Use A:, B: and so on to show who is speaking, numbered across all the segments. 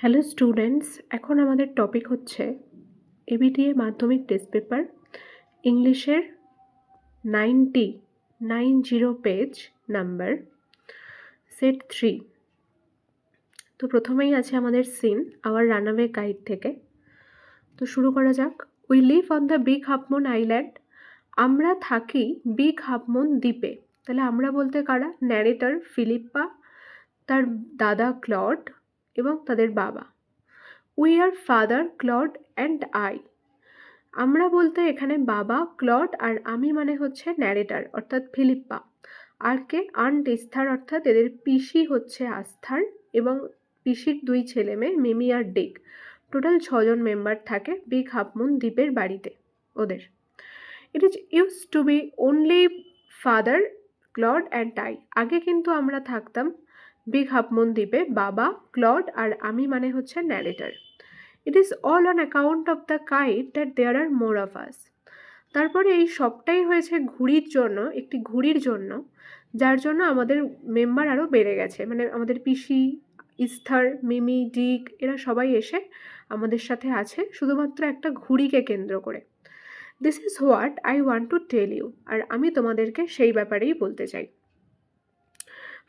A: Hello students, এখন আমাদের topic হচ্ছে এবিটিএ মাধ্যমিক টেস্ট পেপার ইংলিশের 90 পেজ নাম্বার সেট 3। তো প্রথমেই আছে আমাদের সিন আওয়ার রানঅ্যাওয়ে গাইড থেকে। তো শুরু করা যাক। We live on the big half moon island. আমরা থাকি বিগ হাফ মুন দ্বীপে। তাহলে আমরা বলতে কারা? ন্যারেটর ফিলিপ্পা, তার দাদা ক্লড এবং তাদের বাবা। We are father, Claude and I. আমরা বলতে এখানে বাবা, ক্লড আর আমি মানে হচ্ছে ন্যারেটার অর্থাৎ ফিলিপ্পা। আর কে? আন্ট এস্থার অর্থাৎ এদের পিসি হচ্ছে আস্থার এবং পিসির 2 ছেলে মেয়ে মিমি আর ডিক। টোটাল 6 জন মেম্বার থাকে বিগ হাফ মুন দ্বীপের বাড়িতে ওদের। It is use to be only father, Claude and I. আগে কিন্তু আমরা থাকতাম বিগ হাফ মুন দ্বীপে বাবা, ক্লড আর আমি মানে হচ্ছে narrator. It is all on account of the kite that there are more of us. তারপরে এই সবটাই হয়েছে একটি ঘুড়ির জন্য, যার জন্য আমাদের মেম্বার আরও বেড়ে গেছে। মানে আমাদের পিসি, ইস্থার, মিমি, ডিক এরা সবাই এসে আমাদের সাথে আছে শুধুমাত্র একটা ঘুড়িকে কেন্দ্র করে। This is what I want to tell you. আর আমি তোমাদেরকে সেই ব্যাপারেই বলতে চাই।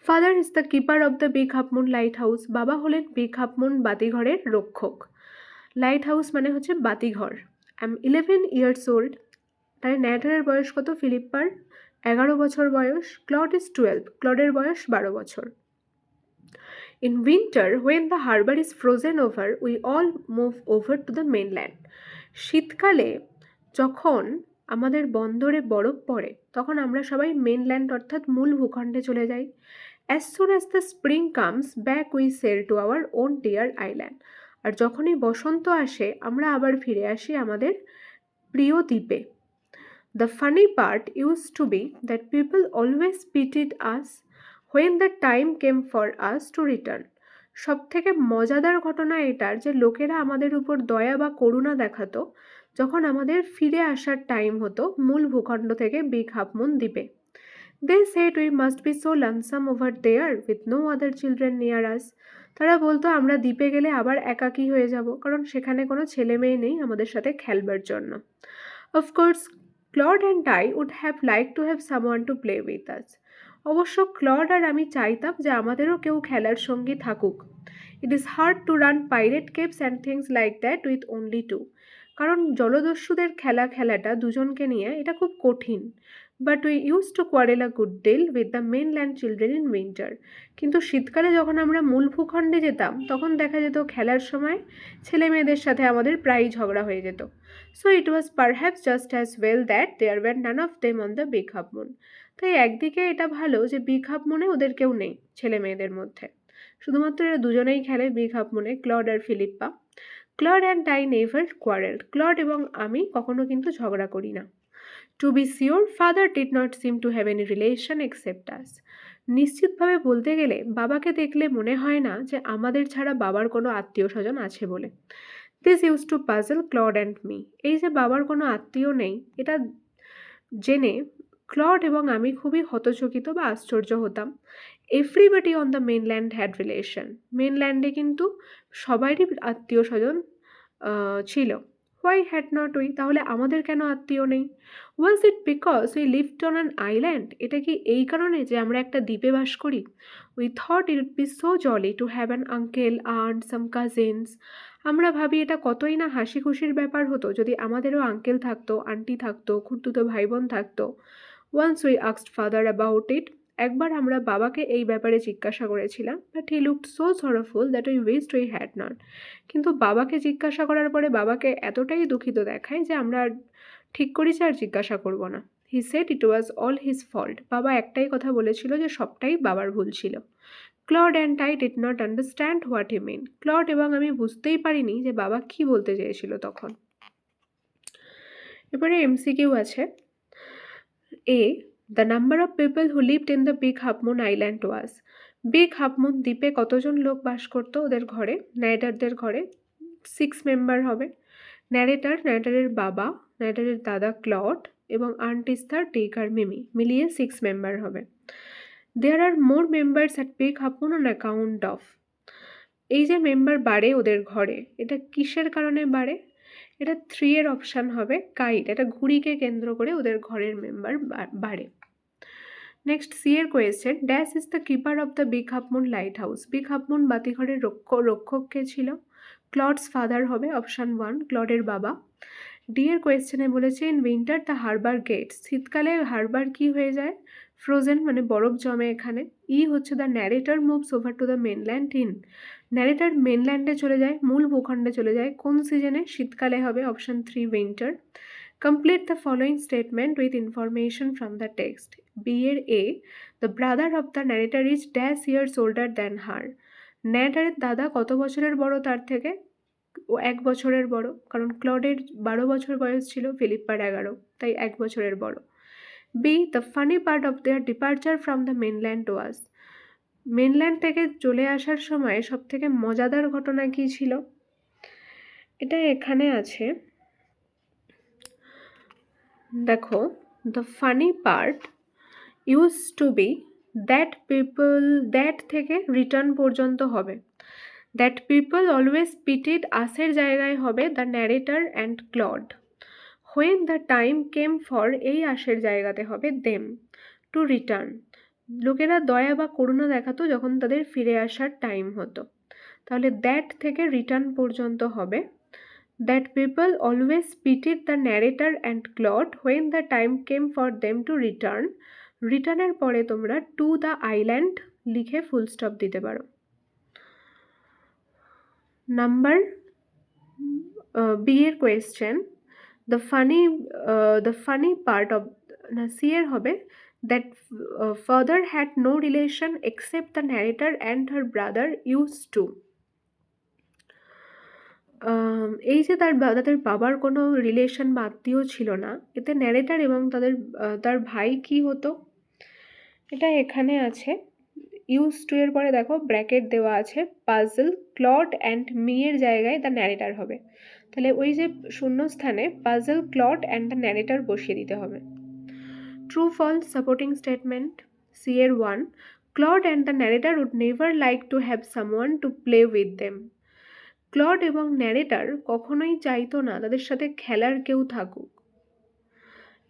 A: Father is the keeper of the big half moon lighthouse. বাবা হলেন বিগ হাফ মুন বাতিঘরের রক্ষক। লাইট হাউস মানে হচ্ছে বাতিঘর। I am 11 years old। তাই ন্যারেটরের বয়স কত? ফিলিপ্পার 11 বছর বয়স। Claude is 12। ক্লডের বয়স 12 বছর। In winter when the harbour is frozen over we all move over to the mainland. শীতকালে যখন আমাদের বন্দরে বরফ পড়ে তখন আমরা সবাই মেনল্যান্ড অর্থাৎ মূল ভূখণ্ডে চলে যাই। As soon as the spring comes back we sail to our own dear island. আর যখনই বসন্ত আসে আমরা আবার ফিরে আসি আমাদের প্রিয় দ্বীপে। The funny part use to be that people always pitied us when the time came for us to return. সব থেকে মজাদার ঘটনা এটার যে লোকেরা আমাদের উপর দয়া বা করুণা দেখাতো যখন আমাদের ফিরে আসার টাইম হতো মূল ভূখণ্ড থেকে বিগ হাফ মুন দ্বীপে। They said we must be so lonesome over there with no other children near us. তারা বলতো আমরা দ্বীপে গেলে আবার একাকী হয়ে যাব, কারণ সেখানে কোনো ছেলে মেয়ে নেই আমাদের সাথে খেলবার জন্য। Of course, Claude and I would have liked to have someone to play with us. অবশ্য ক্লড আর আমি চাইতাম যে আমাদেরও কেউ খেলার সঙ্গী থাকুক। It is hard to run pirate caves and things like that with only two. কারণ জলদস্যুদের খেলাটা দুজনকে নিয়ে এটা খুব কঠিন। But we use to quarrel a good deal with the mainland children in winter. কিন্তু শীতকালে যখন আমরা মূল ভূখণ্ডে যেতাম তখন দেখা যেত খেলার সময় ছেলে মেয়েদের সাথে আমাদের প্রায়ই ঝগড়া হয়ে যেত। So it was perhaps just as well that there were none of them on the big half moon. তাই একদিকে এটা ভালো যে বিগ হাফ মুনে ওদের কেউ নেই ছেলে মেয়েদের মধ্যে, শুধুমাত্র এরা দুজনেই খেলে বিগ হাফ মুনে, ক্লড আর Philippa. Claude and I never quarrel. Claude এবং আমি কখনো কিন্তু ঝগড়া করি না। To be sure father did not seem to have any relation except us. নিশ্চিতভাবে বলতে গেলে বাবাকে দেখলে মনে হয় না যে আমাদের ছাড়া বাবার কোনো আত্মীয় স্বজন আছে বলে। This use to puzzle Claude and me. এই যে বাবার কোনো আত্মীয় নেই এটা জেনে ক্লড এবং আমি খুবই হতচকিত বা আশ্চর্য হতাম। Everybody on the mainland had relation. মেনল্যান্ডে কিন্তু সবারই আত্মীয় স্বজন ছিল। Why had not we? তাহলে আমাদের কেন আত্মীয় নেই? Was it because we lived on an island? এটা কি এই কারণে যে আমরা একটা দ্বীপে বাস করি? We thought it would be so jolly to have an uncle, aunt, some cousins. আমরা ভাবি এটা কতই না হাসি খুশির ব্যাপার হতো যদি আমাদেরও আঙ্কেল থাকতো, আন্টি থাকতো, খুড়তুতো ভাই বোন থাকতো। Once we asked father about it. একবার আমরা বাবাকে এই ব্যাপারে জিজ্ঞাসা করেছিলাম, but he looked so sorrowful that we wished we had not. কিন্তু বাবাকে জিজ্ঞাসা করার পরে বাবাকে এতটাই দুঃখিত দেখায় যে আমরা ঠিক করেছি আর জিজ্ঞাসা করব না। He said it was all his fault. বাবা একটাই কথা বলেছিল যে সবটাই বাবার ভুল ছিল। Claude and I did not understand what he mean. Claude এবং আমি বুঝতেই পারিনি যে বাবা কি বলতে চেয়েছিল তখন। এবারে এমসিকিউ আছে। A, the number of people who lived in the big half moon island was. Big half moon দ্বীপে কতজন লোক বাস করতো ওদের ঘরে, ন্যারেটারদের ঘরে? 6 মেম্বার হবে। ন্যারেটারের বাবা, ন্যারেটারের দাদা ক্লড এবং আন্ট ইস্থার, ডিক আর মিমি মিলিয়ে 6 মেম্বার হবে। There are more members at big half moon on account of. এই যে মেম্বার বাড়ে ওদের ঘরে, এটা কিসের কারণে বাড়ে? এটা 3 এর অপশান হবে কাইট, এটা ঘুড়িকে কেন্দ্র করে ওদের ঘরের মেম্বার বাড়ে। নেক্সট সি এর question, dash is the keeper of the big half moon lighthouse. Big half moon বাতিঘরের রক্ষক কে ছিল? ক্লডস ফাদার হবে অপশান 1, ক্লডের বাবা। ডি এর কোয়েশ্চেনে বলেছে in winter the harbour gates. শীতকালে হারবার কি হয়ে যায়? ফ্রোজেন, মানে বরফ জমে এখানে। ই হচ্ছে the narrator moves over to the mainland in. Narrator মেনল্যান্ডে চলে যায়, মূল ভূখণ্ডে চলে যায় কোন সিজনে? শীতকালে হবে option 3, winter. Complete the following statement with information from the text. B এর A, the brother of the narrator is dash years older than her. ন্যারেটারের দাদা কত বছরের বড় তার থেকে? ও 1 বছরের বড়, কারণ ক্লডের 12 বছর বয়স ছিল, ফিলিপ্পার 11, তাই 1 বছরের বড়। B, the funny part of their departure from the mainland was. Mainland থেকে চলে আসার সময় সব থেকে মজাদার ঘটনা কী ছিল? এটা এখানে আছে, দেখো, the funny part use to be that people, that থেকে রিটার্ন পর্যন্ত হবে। দ্যাট পিপল অলওয়েজ পিটেড আসের জায়গায় হবে the narrator and Claude. When the time came for, এই আসের জায়গাতে হবে দেম টু রিটার্ন। লোকেরা দয়া বা করুণা দেখাতো যখন তাদের ফিরে আসার টাইম হতো। তাহলে দ্যাট থেকে রিটার্ন পর্যন্ত হবে that people always pitied the narrator and Claude when the time came for them to return. রিটার্নের পরে তোমরা টু দ্য আইল্যান্ড লিখে ফুল স্টপ দিতে পারো। নাম্বার বি এর question, the funny part of, না, সি এর হবে that father had no relation except the narrator and her brother use to. এই যে তাদের বাবার কোনো রিলেশন বা আত্মীয় ছিল না, এতে ন্যারেটার এবং তার ভাই কি হতো? এটা এখানে আছে, ইউজ টু এর পরে দেখো ব্র্যাকেট দেওয়া আছে, পাজল, ক্লড অ্যান্ড মি এর জায়গায় দ্য ন্যারেটার হবে। তাহলে ওই যে শূন্যস্থানে puzzle, Claude and the narrator বসিয়ে দিতে হবে। True false supporting statement, C এর 1, Claude and the narrator would never like to have someone to play with them. Claude এবং ন্যারেটার কখনোই চাইতো না তাদের সাথে খেলার কেউ থাকুক।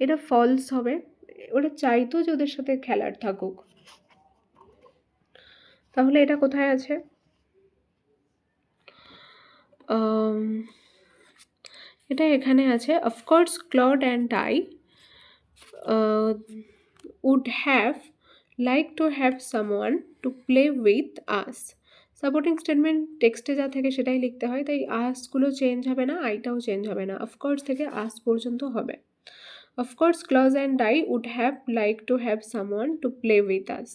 A: এটা ফলস হবে, ওরা চাইতো যে ওদের সাথে খেলার থাকুক। তাহলে এটা কোথায় আছে? এটা এখানে আছে, of course Claude and I would have like to have someone to play with us. Supporting statement টেক্সটে যা থাকে সেটাই লিখতে হয়, তাই আসগুলো চেঞ্জ হবে না, আইটাও চেঞ্জ হবে না, অফকোর্স থেকে আস পর্যন্ত হবে। Of course Claude and I would have like to have someone to play with us.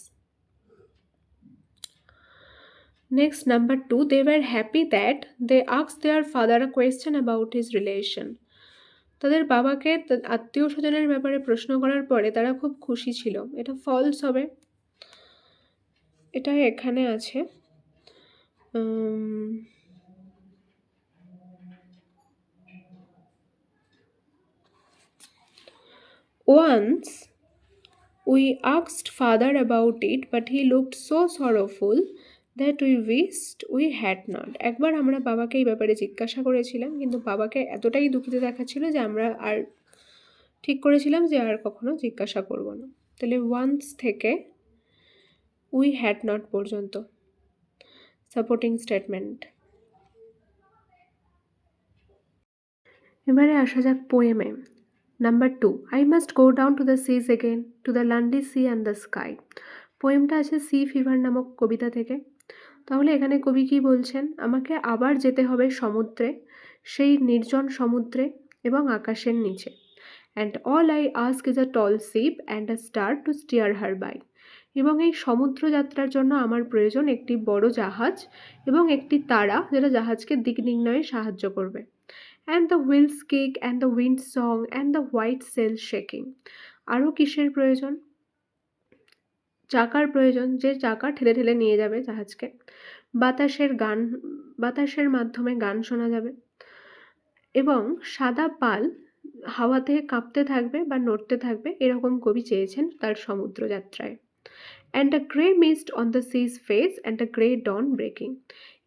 A: Next, number 2, they were happy that they asked their father a question about his relation. তাদের বাবাকে আত্মীয় স্বজনের ব্যাপারে প্রশ্ন করার পরে তারা খুব খুশি ছিল। এটা ফলস হবে, এটা এখানে আছে, once we asked father about it but he looked so sorrowful that we wished we had not. একবার আমরা বাবাকে এই ব্যাপারে জিজ্ঞাসা করেছিলাম, কিন্তু বাবাকে এতটাই দুঃখিত দেখাচ্ছিল যে আমরা আর ঠিক করেছিলাম যে আর কখনো জিজ্ঞাসা করব না। তাহলে ওয়ান্স থেকে উই হ্যাড নট পর্যন্ত সাপোর্টিং স্টেটমেন্ট। এবারে আসা যাক পোয়েমে। Number 2, I must go down to the seas again, to the lonely sea and the sky. পোয়েমটা আছে সি ফিভার নামক কবিতা থেকে। তাহলে এখানে কবি কি বলছেন? আমাকে আবার যেতে হবে সমুদ্রে, সেই নির্জন সমুদ্রে এবং আকাশের নিচে। And all I ask is a tall ship and a star to steer her by. এবং এই সমুদ্র যাত্রার জন্য আমার প্রয়োজন একটি বড় জাহাজ এবং একটি তারা, যেটা জাহাজকে দিক নির্ণয়ে সাহায্য করবে। And the wheel's kick and the wind song and the white sail shaking. আরও কিসের প্রয়োজন? চাকার প্রয়োজন, যে চাকা ঠেলে ঠেলে নিয়ে যাবে জাহাজকে। বাতাসের মাধ্যমে গান শোনা যাবে এবং সাদা পাল হাওয়াতে কাঁপতে থাকবে বা নড়তে থাকবে, এরকম কবি চেয়েছেন তার সমুদ্র যাত্রায়। And a grey mist on the sea's face and a grey dawn breaking.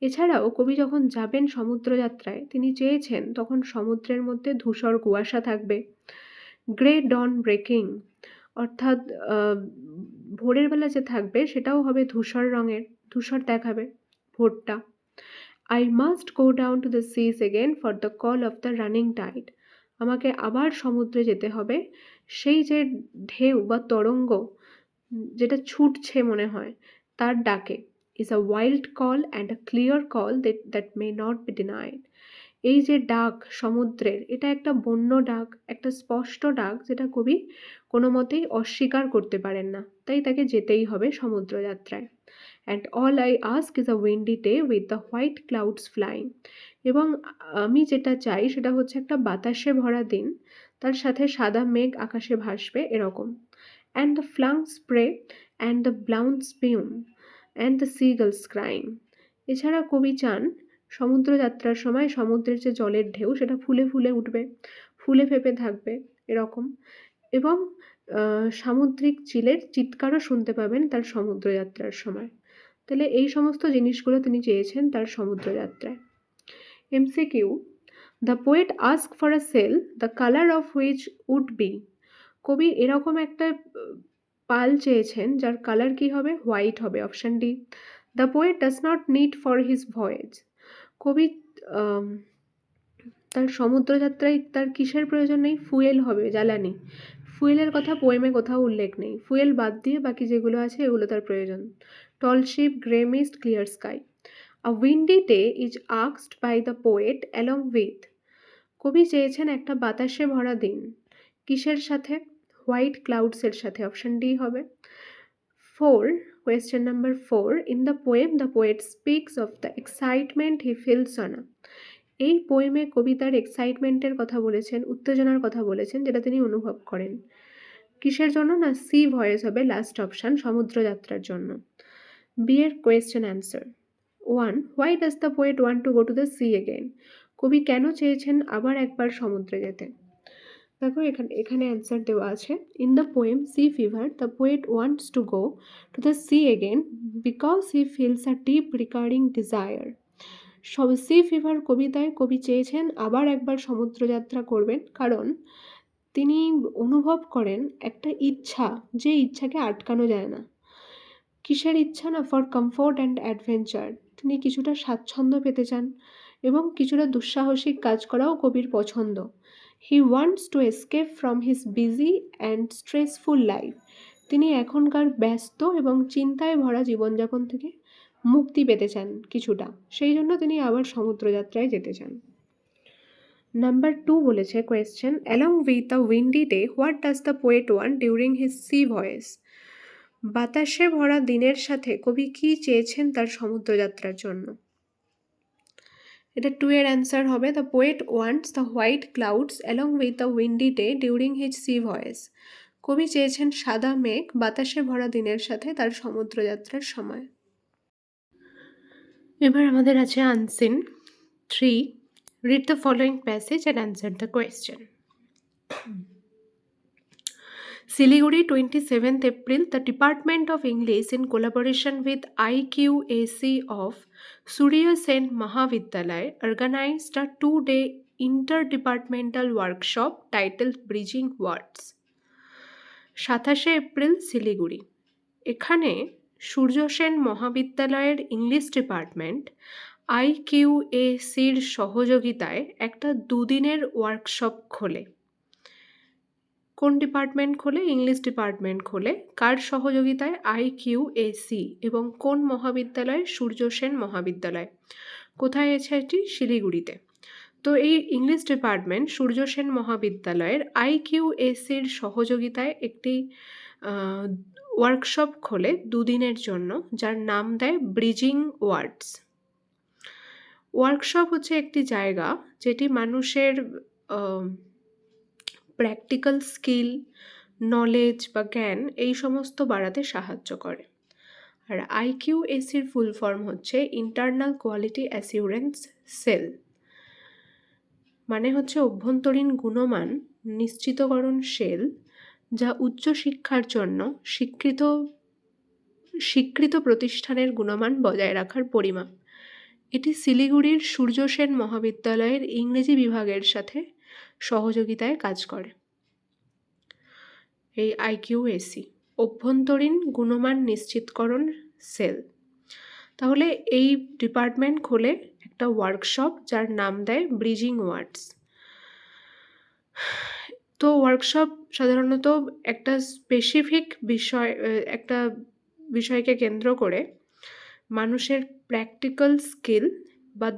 A: এছাড়াও কবি যখন যাবেন সমুদ্রযাত্রায় তিনি চেয়েছেন তখন সমুদ্রের মধ্যে ধূসর কুয়াশা থাকবে, গ্রে ডন ব্রেকিং, অর্থাৎ ভোরের বেলা যে থাকবে সেটাও হবে ধূসর রঙের, ধূসর দেখাবে ভোরটা। I must go down to the seas again for the call of the running tide, আমাকে আবার সমুদ্রে যেতে হবে, সেই যে ঢেউ বা তরঙ্গ যেটা ছুটছে মনে হয় তার ডাকে। Is a wild call and a clear call that may not be denied, এই যে ডাক সমুদ্রের, এটা একটা বন্য ডাক, একটা স্পষ্ট ডাক যেটা কবি কোনো মতেই অস্বীকার করতে পারেন না, তাই তাকে যেতেই হবে সমুদ্রযাত্রায়। And all I ask is a windy day with the white clouds flying, এবং আমি যেটা চাই সেটা হচ্ছে একটা বাতাসে ভরা দিন, তার সাথে সাদা মেঘ আকাশে ভাসবে এরকম। And the flung spray and the blown spume and the seagulls crying, এছাড়া কবি চান সমুদ্রযাত্রার সময় সমুদ্রের যে জলের ঢেউ সেটা ফুলে ফুলে উঠবে, ফুলে ফেঁপে থাকবে এরকম, এবং সামুদ্রিক চিলের চিৎকারও শুনতে পাবেন তার সমুদ্রযাত্রার সময়। তাহলে এই সমস্ত জিনিসগুলো তিনি চেয়েছেন তার সমুদ্রযাত্রায়। MCQ, the poet ask for a sail the colour of which would be, কবি এরকম একটা পাল চেয়েছেন যার কালার কি হবে, হোয়াইট হবে, option D. The poet does not need for his voice, কবি তার সমুদ্রযাত্রায় তার কিসের প্রয়োজন নেই, ফুয়েল হবে, জ্বালানি, ফুয়েলের কথা পোয়েমে কোথাও উল্লেখ নেই, ফুয়েল বাদ দিয়ে বাকি যেগুলো আছে এগুলো তার প্রয়োজন। Tall ship, grey mist, clear sky. A windy day is asked by the poet along with, কবি চেয়েছেন একটা বাতাসে ভরা দিন, কিসের সাথে, হোয়াইট ক্লাউডসের সাথে, অপশন ডি হবে। 4, question number 4, in the poem the poet speaks of the excitement he feels on a, এই পোয়েমে কবিতার এক্সাইটমেন্টের কথা বলেছেন, উত্তেজনার কথা বলেছেন যেটা তিনি অনুভব করেন, কিসের জন্য না, সি ভয়েস হবে লাস্ট অপশন, সমুদ্রযাত্রার জন্য। বি এর question answer. 1, why does the poet want to go to the sea again, কবি কেন চেয়েছেন আবার একবার সমুদ্রে যেতে। দেখো এখানে এখানে অ্যান্সার দেওয়া আছে, in the poem sea fever the poet wants to go to the sea again because he feels a deep recurring desire, সব সি ফিভার কবিতায় কবি চেয়েছেন আবার একবার সমুদ্রযাত্রা করবেন কারণ তিনি অনুভব করেন একটা ইচ্ছা, যে ইচ্ছাকে আটকানো যায় না। কিসের ইচ্ছা না, ফর কমফোর্ট অ্যান্ড অ্যাডভেঞ্চার, তিনি কিছুটা স্বাচ্ছন্দ্য পেতে চান এবং কিছুটা দুঃসাহসিক কাজ করাও কবির পছন্দ। He wants to escape from his busy and stressful life, তিনি এখনকার ব্যস্ত এবং চিন্তায় ভরা জীবনযাপন থেকে মুক্তি পেতে চান কিছুটা, সেই জন্য তিনি আবার সমুদ্রযাত্রায় যেতে চান। নাম্বার 2 বলেছে question, along with the windy day what does the poet want during his sea voyage, বাতাসে ভরা দিনের সাথে কবি কী চেয়েছেন তার সমুদ্রযাত্রার জন্য। এটা 2 এর অ্যান্সার হবে, the poet wants the white clouds along with the windy day during his sea voyage, কবি চেয়েছেন সাদা মেঘ বাতাসে ভরা দিনের সাথে তার সমুদ্রযাত্রার সময়। এবার আমাদের আছে unseen 3, read the following passage and answer the question. Siliguri, 27th April, the Department of English in collaboration with IQAC of Surya Sen Mahavidyalaya organized a 2-day interdepartmental workshop titled Bridging Words. 27 April Siliguri, এখানে সূর্য সেন মহাবিদ্যালয়ের English department IQACর সহযোগিতায় একটা 2 দিনের workshop খোলে। কোন department খোলে, English department খোলে, কার সহযোগিতায়, IQAC, এবং কোন মহাবিদ্যালয়, সূর্য সেন মহাবিদ্যালয়, কোথায় আছে এটি, শিলিগুড়িতে। তো এই ইংলিশ ডিপার্টমেন্ট সূর্য সেন মহাবিদ্যালয়ের IQACর সহযোগিতায় একটি ওয়ার্কশপ খোলে 2 দিনের জন্য, যার নাম দেয় ব্রিজিং ওয়ার্ডস। ওয়ার্কশপ হচ্ছে একটি জায়গা যেটি মানুষের প্র্যাকটিক্যাল স্কিল, নলেজ বা জ্ঞান এই সমস্ত বাড়াতে সাহায্য করে। আর IQACর ফুল ফর্ম হচ্ছে ইন্টারনাল কোয়ালিটি অ্যাসিউরেন্স সেল, মানে হচ্ছে অভ্যন্তরীণ গুণমান নিশ্চিতকরণ সেল, যা উচ্চশিক্ষার জন্য স্বীকৃত প্রতিষ্ঠানের গুণমান বজায় রাখার পরিমাপ। এটি শিলিগুড়ির সূর্য সেন মহাবিদ্যালয়ের ইংরেজি বিভাগের সাথে সহযোগিতায় কাজ করে। এই IQAC অভ্যন্তরীণ গুণমান নিশ্চিতকরণ সেল। তাহলে এই ডিপার্টমেন্ট খোলে একটা ওয়ার্কশপ যার নাম দেয় ব্রিজিং ওয়ার্ডস। তো ওয়ার্কশপ সাধারণত একটা স্পেসিফিক একটা বিষয়কে কেন্দ্র করে মানুষের প্র্যাকটিক্যাল স্কিল বা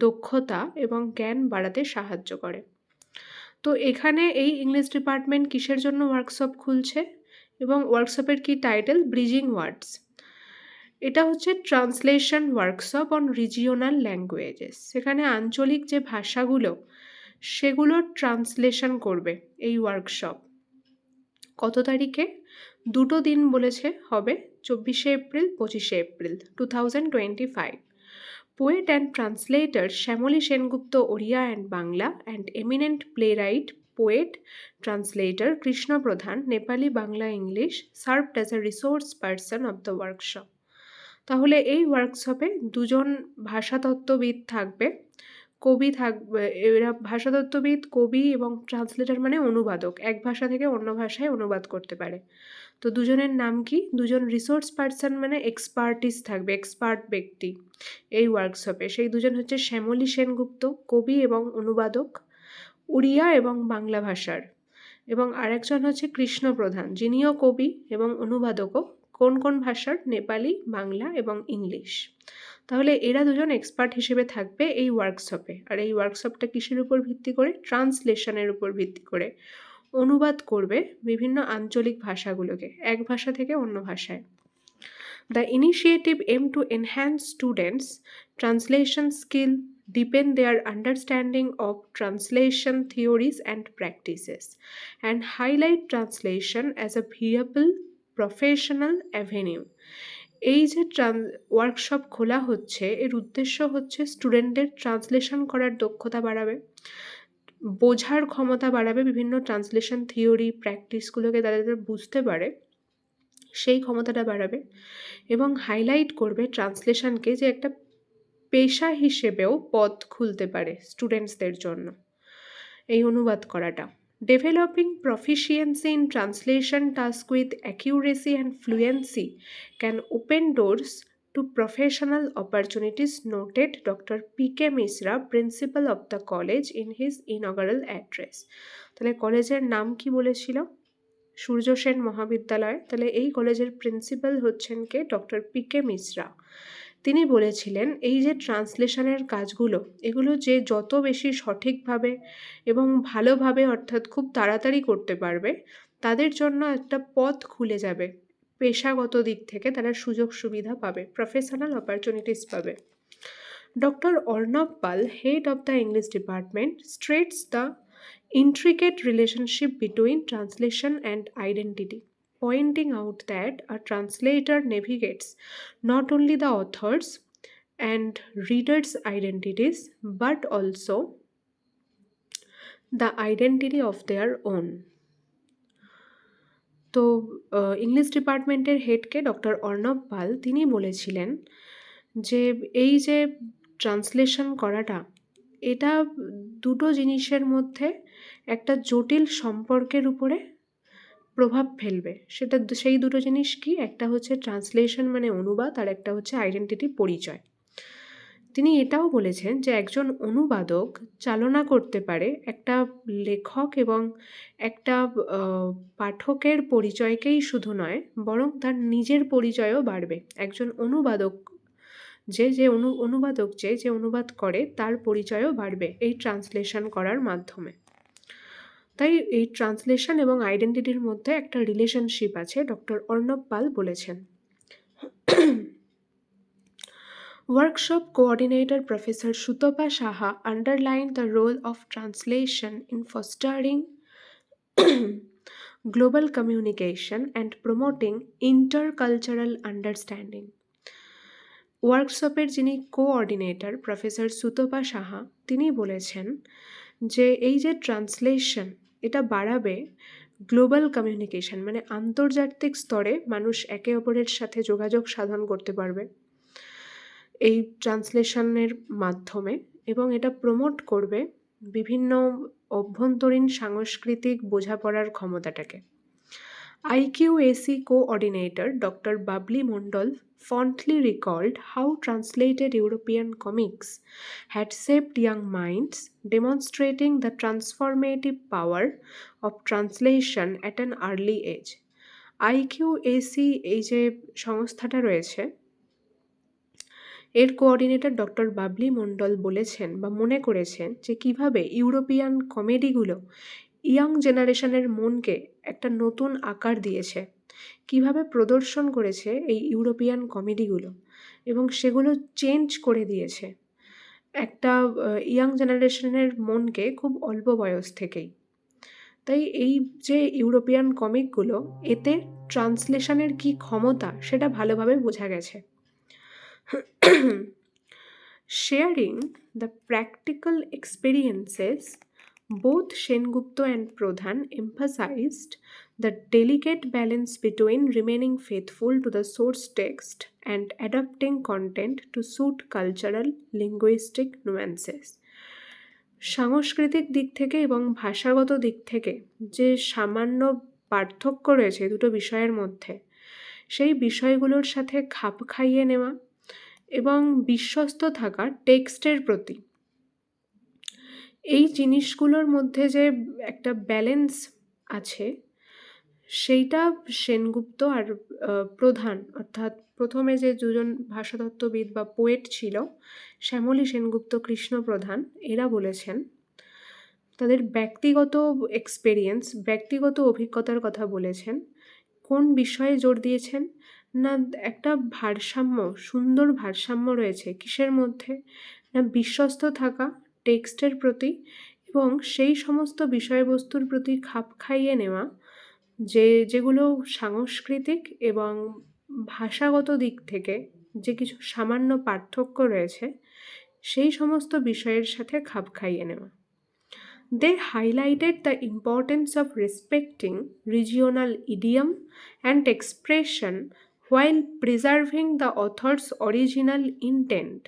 A: দক্ষতা এবং জ্ঞান বাড়াতে সাহায্য করে। তো এখানে এই ইংলিশ ডিপার্টমেন্ট কিসের জন্য ওয়ার্কশপ খুলছে এবং ওয়ার্কশপের কি টাইটেল? ব্রিজিং ওয়ার্ডস। এটা হচ্ছে translation workshop on regional languages. সেখানে আঞ্চলিক যে ভাষাগুলো সেগুলোর ট্রান্সলেশন করবে এই ওয়ার্কশপ। কত তারিখে? 2 দিন বলেছে হবে, 24শে April 25শে April 2025। Poet and translator Shamoli Sengupta Oriya and Bangla and eminent playwright, poet, translator Krishna Pradhan Nepali Bangla English served as a resource person of the workshop. তাহলে এই ওয়ার্কশপে 2জন ভাষাতত্ত্ববিদ থাকবে, কবি থাকবে। এরা ভাষাতত্ত্ববিদ, কবি এবং ট্রান্সলেটর মানে অনুবাদক, এক ভাষা থেকে অন্য ভাষায় অনুবাদ করতে পারে। তো 2জনের নাম কি? 2জন রিসোর্স পার্সন মানে এক্সপার্টিস থাকবে, এক্সপার্ট ব্যক্তি এই ওয়ার্কশপে। সেই 2জন হচ্ছে শ্যামলী সেনগুপ্ত, কবি এবং অনুবাদক, উড়িয়া এবং বাংলা ভাষার, এবং আরেকজন হচ্ছে কৃষ্ণ প্রধান, যিনিও কবি এবং অনুবাদকও। কোন কোন ভাষার? নেপালি, বাংলা এবং ইংলিশ। তাহলে এরা 2জন এক্সপার্ট হিসেবে থাকবে এই ওয়ার্কশপে। আর এই ওয়ার্কশপটা কিসের উপর ভিত্তি করে? ট্রান্সলেশনের উপর ভিত্তি করে অনুবাদ করবে বিভিন্ন আঞ্চলিক ভাষাগুলোকে এক ভাষা থেকে অন্য ভাষায়। The initiative aimed to enhance students' translation skill, deepen their understanding of translation theories and practices, and highlight translation as a viable professional avenue. এই যে ওয়ার্কশপ খোলা হচ্ছে, এর উদ্দেশ্য হচ্ছে স্টুডেন্টদের ট্রান্সলেশন করার দক্ষতা বাড়াবে, বোঝার ক্ষমতা বাড়াবে, বিভিন্ন ট্রান্সলেশন থিওরি প্র্যাকটিসগুলোকে তাদের বুঝতে পারে সেই ক্ষমতাটা বাড়াবে, এবং হাইলাইট করবে ট্রান্সলেশনকে যে একটা পেশা হিসেবেও পথ খুলতে পারে স্টুডেন্টসদের জন্য এই অনুবাদ করাটা। Developing proficiency in translation task with accuracy and fluency can open doors to professional opportunities, noted Dr. P.K. Misra, principal of the college in his inaugural address. তাহলে কলেজের নাম কি বলেছিল? সূর্য সেন মহাবিদ্যালয়। তাহলে এই কলেজের প্রিন্সিপাল হচ্ছেন কে? Doctor P.K. মিশ্রা। তিনি বলেছিলেন এই যে ট্রান্সলেশনের কাজগুলো, এগুলো যে যত বেশি সঠিকভাবে এবং ভালোভাবে অর্থাৎ খুব তাড়াতাড়ি করতে পারবে, তাদের জন্য একটা পথ খুলে যাবে, পেশাগত দিক থেকে তারা সুযোগ সুবিধা পাবে, প্রফেশনাল অপরচুনিটিস পাবে। Doctor Arnab Pal, head of the English department, states দ্য intricate relationship between translation and identity, pointing out that a translator navigates not only the author's and reader's identities but also the identity of their own. তো English ডিপার্টমেন্টের হেডকে doctor Arnab পাল, তিনি বলেছিলেন যে এই যে translation করাটা, এটা 2টো জিনিসের মধ্যে একটা জটিল সম্পর্কের উপরে প্রভাব ফেলবে। সেই 2টো জিনিস কি? একটা হচ্ছে ট্রান্সলেশন মানে অনুবাদ, আর একটা হচ্ছে আইডেন্টিটি, পরিচয়। তিনি এটাও বলেছেন যে একজন অনুবাদক চালনা করতে পারে একটা লেখক এবং একটা পাঠকের পরিচয়কেই শুধু নয়, বরং তার নিজের পরিচয়ও বাড়বে। একজন অনুবাদক অনুবাদক যে অনুবাদ করে তার পরিচয়ও বাড়বে এই ট্রান্সলেশন করার মাধ্যমে। তাই এই ট্রান্সলেশন এবং আইডেন্টিটির মধ্যে একটা রিলেশনশিপ আছে, ডক্টর অর্ণব পাল বলেছেন। Workshop coordinator Professor Sutopa Saha underlined the role of translation in fostering global communication and promoting intercultural understanding. ওয়ার্কশপের যিনি কোঅর্ডিনেটর প্রফেসর সুতপা সাহা, তিনি বলেছেন যে এই যে ট্রান্সলেশন, এটা বাড়াবে গ্লোবাল কমিউনিকেশন, মানে আন্তর্জাতিক স্তরে মানুষ একে অপরের সাথে যোগাযোগ সাধন করতে পারবে, এই ট্রান্সলেশনের মাধ্যমে, এবং এটা প্রমোট করবে বিভিন্ন অভ্যন্তরীণ সাংস্কৃতিক বোঝাপড়ার ক্ষমতাটাকে। IQAC coordinator Dr. Babli Mondal fondly recalled how translated European comics had shaped young minds, demonstrating the transformative power of translation at an early age. IQAC এই যে সংস্থাটা রয়েছে, এর কোঅর্ডিনেটর ডক্টর বাবলি মণ্ডল বলেছেন বা মনে করেছেন যে কিভাবে ইউরোপিয়ান কমেডিগুলো ইয়াং জেনারেশনের মনকে একটা নতুন আকার দিয়েছে, কিভাবে প্রদর্শন করেছে এই ইউরোপিয়ান কমেডিগুলো, এবং সেগুলো চেঞ্জ করে দিয়েছে একটা ইয়াং জেনারেশনের মনকে খুব অল্প বয়স থেকেই। তাই এই যে ইউরোপিয়ান কমিকগুলো, এতে ট্রান্সলেশনের কি ক্ষমতা সেটা ভালোভাবে বোঝা গেছে। Sharing the practical experiences, both Sengupta and Pradhan emphasized the delicate balance between remaining faithful to the source text and adapting content to suit cultural linguistic nuances. সাংস্কৃতিক দিক থেকে এবং ভাষাগত দিক থেকে যে সামান্য পার্থক্য রয়েছে দুটো বিষয়ের মধ্যে, সেই বিষয়গুলোর সাথে খাপ খাইয়ে নেওয়া এবং বিশ্বস্ত থাকা টেক্সটের প্রতি, এই জিনিসগুলোর মধ্যে যে একটা ব্যালেন্স আছে সেইটা সেনগুপ্ত আর প্রধান, অর্থাৎ প্রথমে যে দুজন ভাষাতত্ত্ববিদ বা পোয়েট ছিল, শ্যামলী সেনগুপ্ত, কৃষ্ণ প্রধান, এরা বলেছেন, তাদের ব্যক্তিগত এক্সপেরিয়েন্স, ব্যক্তিগত অভিজ্ঞতার কথা বলেছেন। কোন বিষয়ে জোর দিয়েছেন না, একটা ভারসাম্য, সুন্দর ভারসাম্য রয়েছে কিসের মধ্যে না, বিশ্বস্ত থাকা টেক্সটের প্রতি এবং সেই সমস্ত বিষয়বস্তুর প্রতি খাপ খাইয়ে নেওয়া যেগুলো সাংস্কৃতিক এবং ভাষাগত দিক থেকে যে কিছু সামান্য পার্থক্য রয়েছে, সেই সমস্ত বিষয়ের সাথে খাপ খাইয়ে নেওয়া। They highlighted the importance of respecting regional idiom and expression while preserving the author's original intent.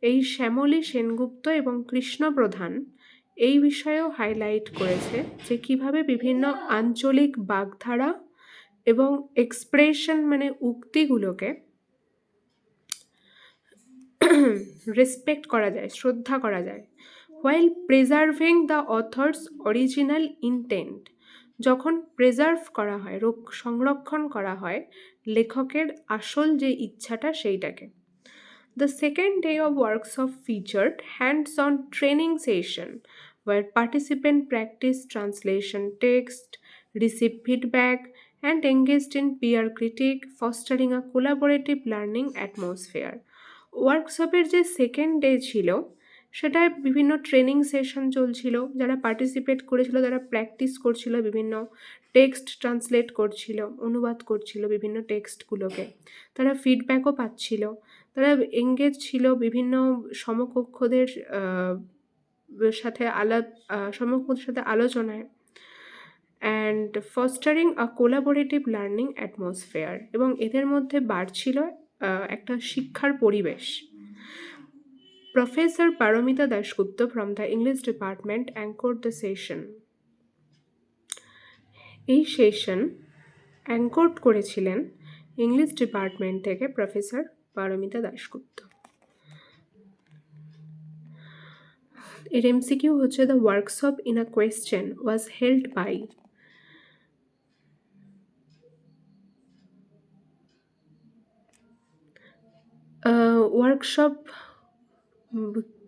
A: এই শ্যামলী সেনগুপ্ত এবং কৃষ্ণ প্রধান এই বিষয়েও হাইলাইট করেছে যে কিভাবে বিভিন্ন আঞ্চলিক বাগধারা এবং এক্সপ্রেশন মানে উক্তিগুলোকে রেসপেক্ট করা যায়, শ্রদ্ধা করা যায়, while preserving the author's original intent, যখন প্রেজার্ভ করা হয়, সংরক্ষণ করা হয় লেখকের আসল যে ইচ্ছাটা সেইটাকে। The second day of workshop featured hands-on training session where participants practiced translation text, received feedback, and engaged in peer critique, fostering a collaborative learning atmosphere. ওয়ার্কশপের যে সেকেন্ড ডে ছিল সেটায় বিভিন্ন ট্রেনিং সেশন চলছিল, যারা পার্টিসিপেট করেছিল তারা practice করছিল, বিভিন্ন টেক্সট ট্রান্সলেট করছিল, অনুবাদ করছিল বিভিন্ন টেক্সটগুলোকে, তারা ফিডব্যাকও পাচ্ছিল, তারা এঙ্গেজ ছিল বিভিন্ন সমকক্ষদের সাথে আলোচনায়, and fostering a collaborative learning atmosphere, এবং এদের মধ্যে বাড়ছিল একটা শিক্ষার পরিবেশ। Professor Paramita Dasgupta from the English department anchored the session. এই সেশন অ্যাঙ্কর্ড করেছিলেন ইংলিশ ডিপার্টমেন্ট থেকে প্রফেসর পারমিতা দাশগুপ্ত। এর এমসিকিউ হচ্ছে, the workshop in a question was held by. Workshop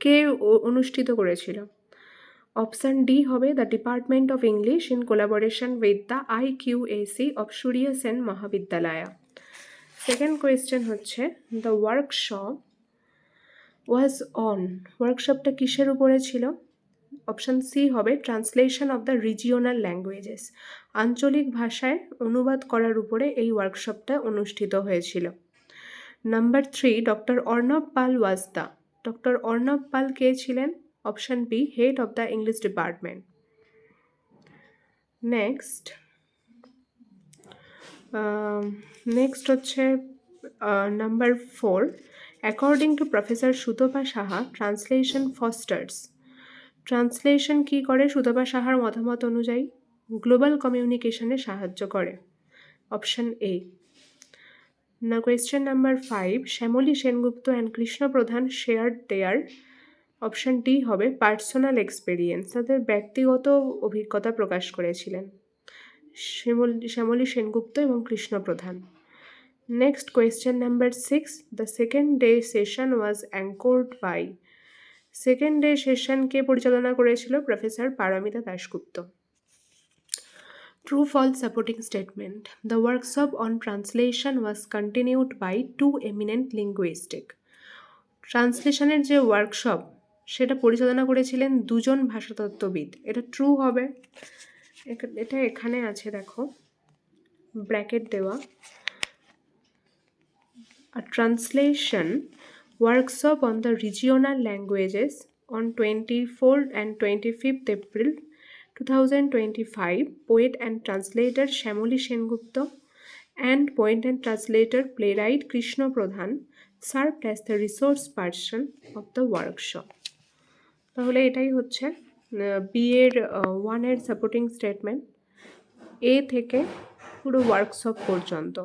A: কে অনুষ্ঠিত করেছিল? অপশান ডি হবে the department of English in collaboration with the IQAC of Surya Sen Mahavidyalaya. Second question হচ্ছে, দ্য ওয়ার্কশপ ওয়াজ অন, ওয়ার্কশপটা কিসের উপরে ছিল? অপশান সি হবে translation of the regional languages, আঞ্চলিক ভাষায় অনুবাদ করার উপরে এই ওয়ার্কশপটা অনুষ্ঠিত হয়েছিল। Number 3, doctor Arnab Pal was the, doctor Arnab Pal কে ছিলেন? Option B, head of the English department. Next হচ্ছে number 4, according to professor Sutapa Saha translation fosters. Translation কী করে? সুতপা সাহার মতামত অনুযায়ী গ্লোবাল কমিউনিকেশনে সাহায্য করে। Option A. না question number 5, Shyamali Sengupta and Krishna Pradhan shared their, option D হবে পার্সোনাল এক্সপেরিয়েন্স, তাদের ব্যক্তিগত অভিজ্ঞতা প্রকাশ করেছিলেন শ্যামলী সেনগুপ্ত এবং Krishna Pradhan. Next question number 6, the second day session was anchored by. Second day সেশনকে পরিচালনা করেছিল professor Paramita Dasgupta. True false supporting statement. The workshop on translation was continued by two eminent linguistic. ট্রান্সলেশনের যে ওয়ার্কশপ সেটা পরিচালনা করেছিলেন দুজন ভাষাতত্ত্ববিদ। এটা ট্রু হবে। এটা এখানে আছে, দেখো ব্র্যাকেট দেওয়া। A translation workshop on the regional languages on 24 and 25th April 2025, poet and translator Shamoli Sengupta and poet and translator playwright Krishna Pradhan served as the resource person of the workshop. তাহলে এটাই হচ্ছে B এর 1 এর supporting statement, এ থেকে পুরো workshop পর্যন্ত।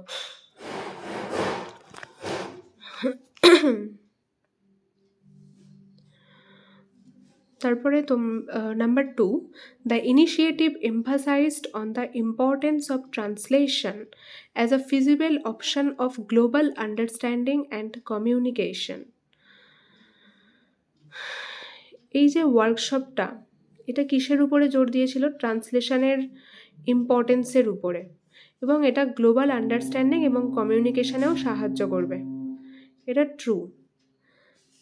A: তারপরে number 2, the initiative emphasised on the importance of translation as a feasible option of global understanding and communication. এই যে ওয়ার্কশপটা, এটা কিসের উপরে জোর দিয়েছিল? ট্রান্সলেশনের ইম্পর্টেন্সের উপরে, এবং এটা গ্লোবাল আন্ডারস্ট্যান্ডিং এবং কমিউনিকেশনেও সাহায্য করবে। এটা ট্রু।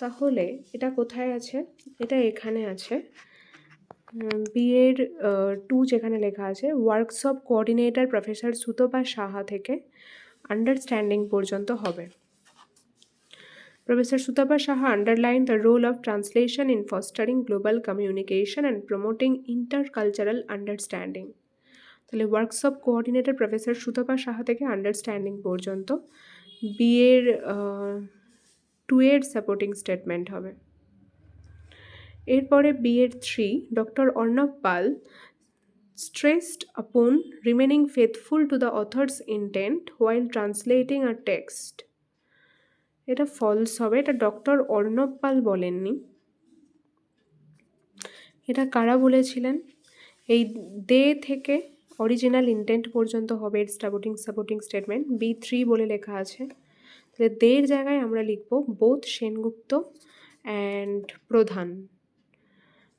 A: তাহলে এটা কোথায় আছে? এটা এখানে আছে, বি এর 2 যেখানে লেখা আছে workshop coordinator professor Sutapa Saha থেকে আন্ডারস্ট্যান্ডিং পর্যন্ত হবে। Professor Sutapa Saha underlined the role of translation in fostering global communication and promoting intercultural understanding. তাহলে workshop coordinator professor Sutapa Saha থেকে আন্ডারস্ট্যান্ডিং পর্যন্ত বি এর 2 এর সাপোর্টিং স্টেটমেন্ট হবে। এরপরে বি এর 3, doctor Arnab Pal stressed upon remaining faithful to the author's intent while translating a text. এটা false হবে, এটা ডক্টর অর্ণব পাল বলেননি। এটা কারা বলেছিলেন? এই দে থেকে অরিজিনাল ইন্টেন্ট পর্যন্ত হবে এর সাপোর্টিং স্টেটমেন্ট। B3 বলে লেখা আছে, তাহলে দের জায়গায় আমরা লিখব বোথ সেনগুপ্ত অ্যান্ড প্রধান।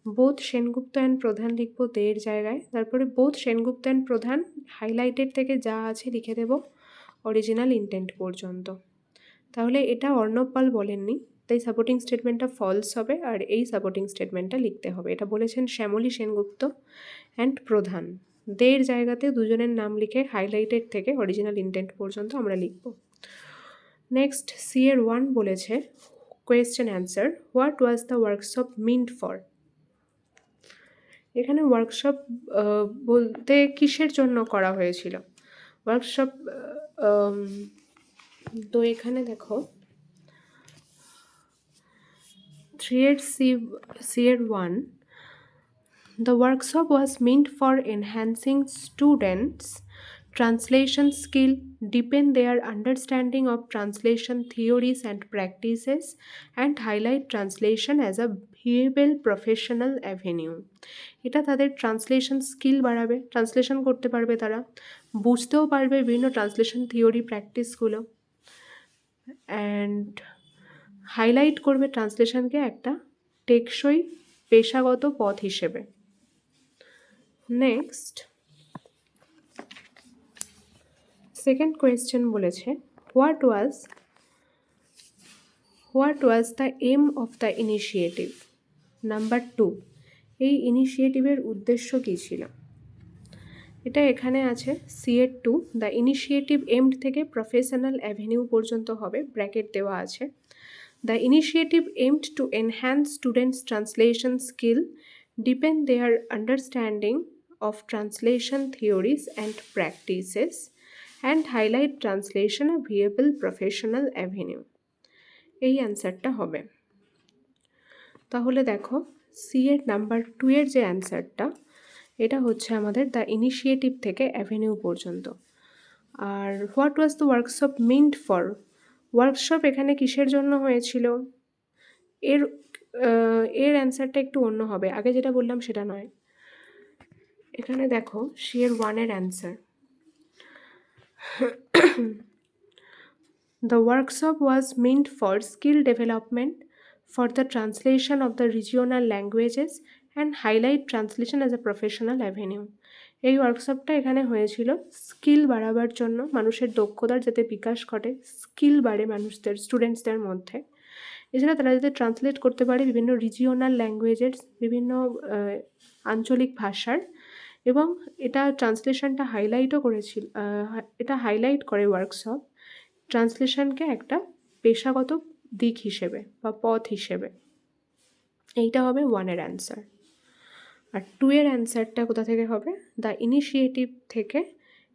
A: বোথ সেনগুপ্ত অ্যান্ড প্রধান লিখব দের জায়গায়। তারপরে বোথ সেনগুপ্ত অ্যান্ড প্রধান হাইলাইটেড থেকে যা আছে লিখে দেব অরিজিনাল ইন্টেন্ট পর্যন্ত। তাহলে এটা অর্ণব পাল বলেননি, তাই সাপোর্টিং স্টেটমেন্টটা ফলস হবে, আর এই সাপোর্টিং স্টেটমেন্টটা লিখতে হবে। এটা বলেছেন শ্যামলী সেনগুপ্ত অ্যান্ড প্রধান। দের জায়গাতে দুজনের নাম লিখে হাইলাইটেড থেকে অরিজিনাল ইন্টেন্ট পর্যন্ত আমরা লিখব। নেক্সট সি এর 1 বলেছে question answer, what was the workshop meant for. এখানে ওয়ার্কশপ বলতে কিসের জন্য করা হয়েছিল ওয়ার্কশপ? তো এখানে দেখো 3 এর সি এর 1, the workshop was meant for enhancing students' translation skill, deepen their understanding of translation theories and practices, and highlight translation as a viable professional avenue. এটা তাদের ট্রান্সলেশন স্কিল বাড়াবে, ট্রান্সলেশন করতে পারবে, তারা বুঝতেও পারবে বিভিন্ন ট্রান্সলেশন থিওরি প্র্যাকটিসগুলো, অ্যান্ড হাইলাইট করবে ট্রান্সলেশনকে একটা টেকসই পেশাগত পথ হিসেবে। নেক্সট সেকেন্ড কোয়েশ্চেন বলেছে what was the aim of the initiative. Number 2, এই ইনিশিয়েটিভের উদ্দেশ্য কী ছিল? এটা এখানে আছে সি এর 2, দ্য ইনিশিয়েটিভ এমড থেকে প্রফেশনাল অ্যাভিনিউ পর্যন্ত হবে, ব্র্যাকেট দেওয়া আছে। The initiative aimed to enhance students' translation skill, deepen their understanding of translation theories and practices, and highlight translation a viable professional avenue. এই অ্যান্সারটা হবে। তাহলে দেখো সি এর নাম্বার 2 এর যে অ্যান্সারটা, এটা হচ্ছে আমাদের দ্য ইনিশিয়েটিভ থেকে অ্যাভিনিউ পর্যন্ত। আর what was the workshop meant for, workshop এখানে কিসের জন্য হয়েছিল, এর এর অ্যান্সারটা একটু অন্য হবে, আগে যেটা বললাম সেটা নয়। এখানে দেখো সি এর 1 এর answer, the workshop was meant for skill development for the translation of the regional languages and highlight translation as a professional avenue. এই ওয়ার্কশপটা এখানে হয়েছিল স্কিল বাড়াবার জন্য, মানুষের দক্ষতার যাতে বিকাশ ঘটে, স্কিল বাড়ে মানুষদের, স্টুডেন্টসদের মধ্যে। এছাড়া তারা যাতে ট্রান্সলেট করতে পারে বিভিন্ন রিজিওনাল ল্যাঙ্গুয়েজের, বিভিন্ন আঞ্চলিক ভাষার, এবং এটা ট্রান্সলেশনটা হাইলাইটও করেছিল, এটা হাইলাইট করে ওয়ার্কশপ ট্রান্সলেশনকে একটা পেশাগত দিক হিসেবে বা পথ হিসেবে। এইটা হবে 1 এর অ্যান্সার। আর 2 এর অ্যান্সারটা কোথা থেকে হবে, দ্য ইনিশিয়েটিভ থেকে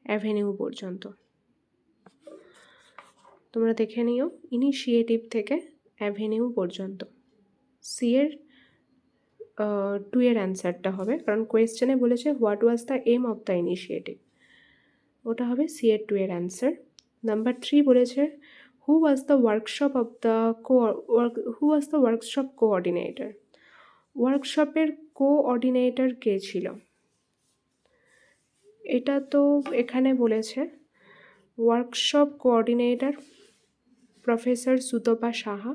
A: অ্যাভিনিউ পর্যন্ত। তোমরা দেখে নিও, ইনিশিয়েটিভ থেকে অ্যাভিনিউ পর্যন্ত সি এর 2 এর অ্যান্সারটা হবে, কারণ কোয়েশ্চেনে বলেছে what was the aim of the initiative, ওটা হবে সি এর 2 এর অ্যান্সার। নাম্বার 3 বলেছে who was the workshop coordinator, ওয়ার্কশপের কোঅর্ডিনেটর কে ছিল, এটা তো এখানে বলেছে workshop coordinator professor Sutapa Saha,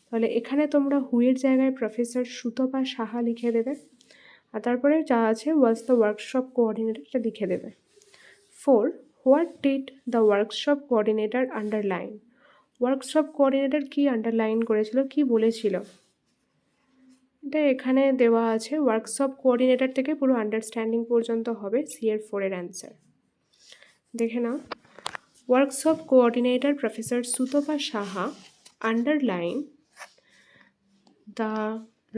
A: তাহলে এখানে তোমরা হুয়ের জায়গায় প্রফেসর সুতপা সাহা লিখে দেবে, আর তারপরে যা আছে ওয়াজ দ্য ওয়ার্কশপ কোঅর্ডিনেটরটা লিখে দেবে। 4. What did the workshop coordinator underline, workshop coordinator কি আন্ডারলাইন করেছিল, কি বলেছিল, এটা এখানে দেওয়া আছে। ওয়ার্কশপ কোঅর্ডিনেটর থেকে পুরো আন্ডারস্ট্যান্ডিং পর্যন্ত হবে সি এর 4 এর অ্যান্সার। দেখে নাও, workshop coordinator professor Sutapa Saha underline the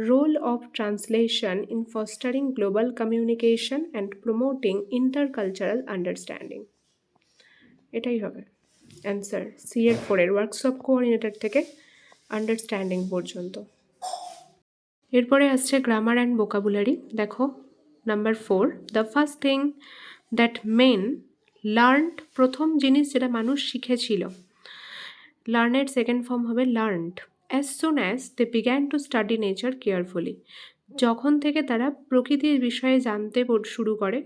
A: role of translation in fostering global communication and promoting intercultural understanding. এটাই হবে অ্যান্সার সি এর 4 এর, ওয়ার্কশপ কোঅর্ডিনেটর থেকে আন্ডারস্ট্যান্ডিং পর্যন্ত। এরপরে আসছে গ্রামার অ্যান্ড ভোকাবুলারি। দেখো number 4, the first thing that men learned, প্রথম জিনিস যেটা মানুষ শিখেছিল, লার্নের সেকেন্ড ফর্ম হবে learned. As soon as they began to study nature carefully, যখন থেকে তারা প্রকৃতির বিষয়ে জানতে শুরু করে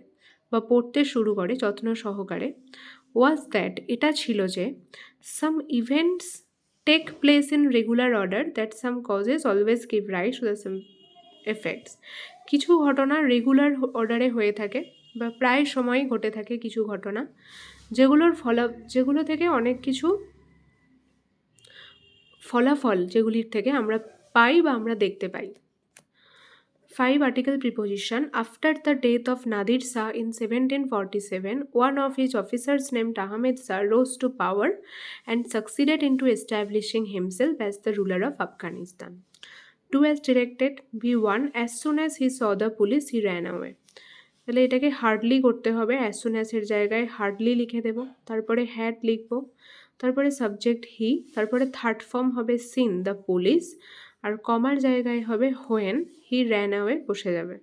A: বা পড়তে শুরু করে যত্ন সহকারে, ওয়াজ দ্যাট, এটা ছিল যে some events take place in regular order that some causes always give rise to the some effects, কিছু ঘটনা রেগুলার অর্ডারে হয়ে থাকে বা প্রায় সময়ই ঘটে থাকে কিছু ঘটনা, যেগুলো থেকে অনেক কিছু ফলাফল যেগুলির থেকে আমরা পাই বা আমরা দেখতে পাই। 5 article preposition. After the death of Nadir Shah in 1747, one of his officers named Ahmed Shah rose to power and succeeded into establishing himself as the ruler of Afghanistan. 2 as directed, B1, as soon as he saw the police he ran away. তাহলে এটাকে hardly করতে হবে, as soon অ্যাজের জায়গায় hardly লিখে দেব, তারপরে had লিখব, তারপরে subject হি, তারপরে থার্ড ফর্ম হবে সিন দ্য পুলিশ, আর কমার জায়গায় হবে হোয়েন হি র্যান অ্যাওয়ে বসে যাবে।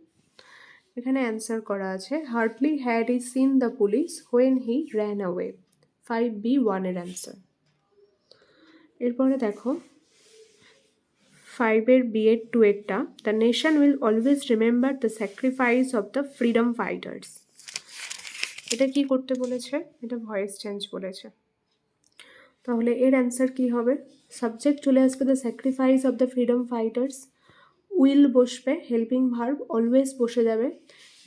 A: এখানে অ্যান্সার করা আছে hardly had he seen the police when he ran away, 5B1 এর অ্যান্সার। এরপরে দেখো 5 B8 2 এরটা, the nation will always remember the sacrifice of the freedom fighters, এটা কি করতে বলেছে, এটা ভয়েস চেঞ্জ বলেছে, তাহলে এর অ্যান্সার কি হবে, সাবজেক্ট চলে আসবে the sacrifice of the freedom fighters, will বসবে, হেল্পিং ভার্ব অলওয়েজ বসে যাবে,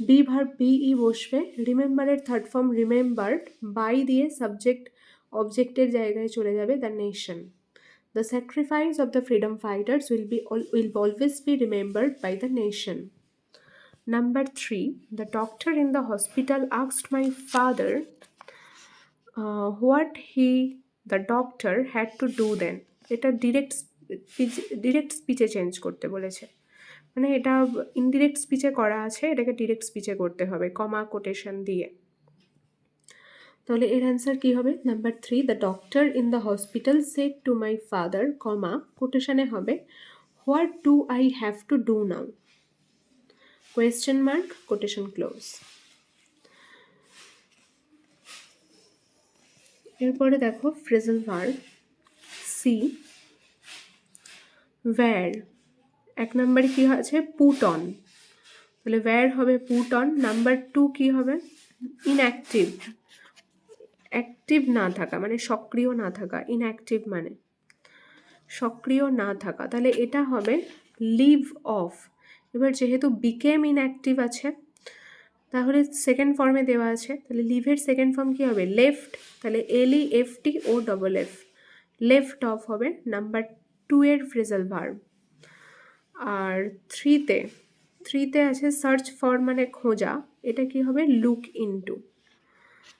A: বি ভার্ব বিই বসবে, রিমেম্বারের থার্ড ফর্ম রিমেম্বার্ড, বাই দিয়ে সাবজেক্ট অবজেক্টের জায়গায় চলে যাবে the nation. The sacrifice of the freedom fighters will always be remembered by the nation. Number 3, the doctor in the hospital asked my father what the doctor had to do then. এটা direct স্পিচে change করতে বলেছে, মানে এটা indirect স্পিচে করা আছে, এটাকে direct স্পিচে করতে হবে কমা কোটেশন দিয়ে। তাহলে এর অ্যান্সার কী হবে? Number 3, the doctor in the hospital said to my father, comma, কোটেশনে হবে what do I have to do now, question mark, quotation close. এরপরে দেখো ফ্রেজাল ভার্ব সি, ওয়্যার, এক নম্বরে কী আছে? পুট অন, তাহলে ওয়্যার হবে পুট অন। নাম্বার 2 কী হবে? ইনঅ্যাক্টিভ, অ্যাক্টিভ না থাকা মানে সক্রিয় না থাকা, ইনঅ্যাক্টিভ মানে সক্রিয় না থাকা, তাহলে এটা হবে লিভ অফ। এবার যেহেতু বিকেম ইনঅ্যাক্টিভ আছে তাহলে সেকেন্ড ফর্মে দেওয়া আছে, তাহলে লিভের সেকেন্ড ফর্ম কী হবে? লেফট, তাহলে LEFTOFF, লেফট অফ হবে নাম্বার 2 এর ফ্রেজাল ভার্ব। আর থ্রিতে আছে সার্চ ফর মানে খোঁজা, এটা কি হবে? Look into.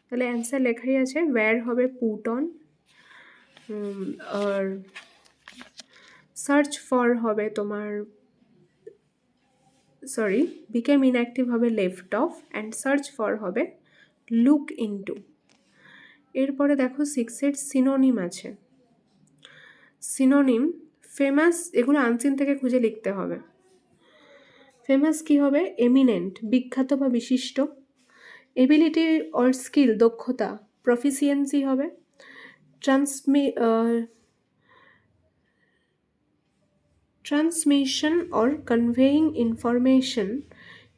A: তাহলে অ্যান্সার লেখাই আছে, ওয়্যার হবে পুট অন, আর সার্চ ফর হবে তোমার বিকেম ইনঅ্যাক্টিভ হবে left off, and search for হবে লুক ইনটু। এরপরে দেখো 6 সিনোনিম আছে। সিনোনিম ফেমাস, এগুলো আনসিন থেকে খুঁজে লিখতে হবে। ফেমাস কি হবে? এমিনেন্ট, বিখ্যাত বা বিশিষ্ট। এবিলিটি অর স্কিল, দক্ষতা, প্রফিসিয়েন্সি হবে। ট্রান্সমিশন অর কনভেইং ইনফরমেশন,